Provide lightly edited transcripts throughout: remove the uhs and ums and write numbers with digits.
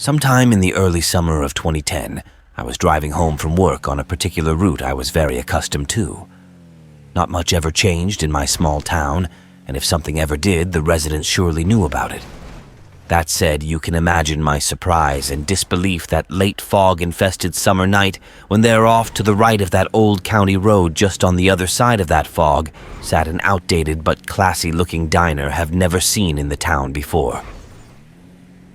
Sometime in the early summer of 2010, I was driving home from work on a particular route I was very accustomed to. Not much ever changed in my small town, and if something ever did, the residents surely knew about it. That said, you can imagine my surprise and disbelief that late fog-infested summer night when there off to the right of that old county road just on the other side of that fog sat an outdated but classy-looking diner I've never seen in the town before.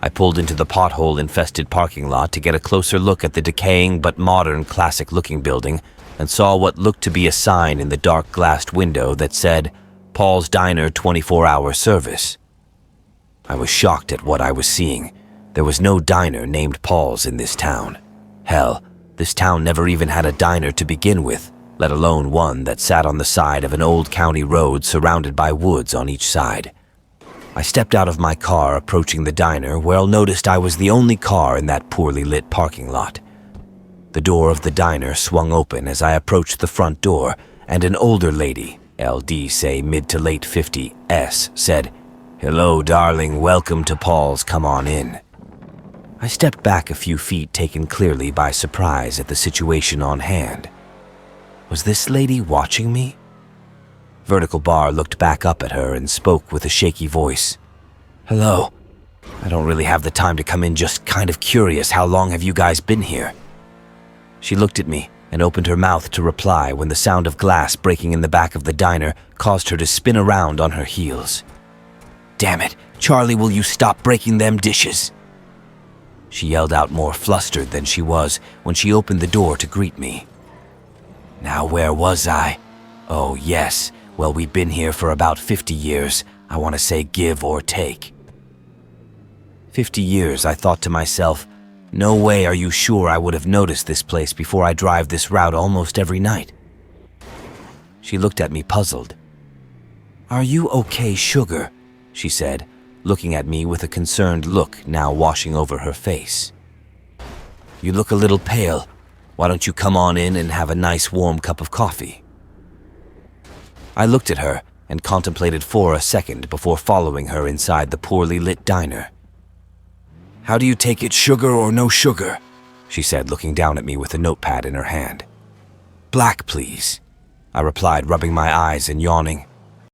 I pulled into the pothole-infested parking lot to get a closer look at the decaying but modern classic-looking building and saw what looked to be a sign in the dark glassed window that said, Paul's Diner 24-hour service. I was shocked at what I was seeing. There was no diner named Paul's in this town. Hell, this town never even had a diner to begin with, let alone one that sat on the side of an old county road surrounded by woods on each side. I stepped out of my car approaching the diner where I noticed I was the only car in that poorly lit parking lot. The door of the diner swung open as I approached the front door, and an older lady, LD say mid to late 50s, said, "Hello, darling, welcome to Paul's, come on in." I stepped back a few feet, taken clearly by surprise at the situation on hand. Was this lady watching me? Vertical Bar looked back up at her and spoke with a shaky voice. "Hello. I don't really have the time to come in, just kind of curious, how long have you guys been here?" She looked at me and opened her mouth to reply when the sound of glass breaking in the back of the diner caused her to spin around on her heels. "Damn it, Charlie, will you stop breaking them dishes?" She yelled out, more flustered than she was when she opened the door to greet me. Now where was I? Oh yes, well, we've been here for about 50 years. I want to say give or take. 50 years, I thought to myself. No way are you sure I would have noticed this place before I drive this route almost every night. She looked at me puzzled. "Are you okay, sugar?" she said, looking at me with a concerned look now washing over her face. "You look a little pale. Why don't you come on in and have a nice warm cup of coffee?" I looked at her and contemplated for a second before following her inside the poorly lit diner. "How do you take it, sugar or no sugar?" she said, looking down at me with a notepad in her hand. "Black, please," I replied, rubbing my eyes and yawning.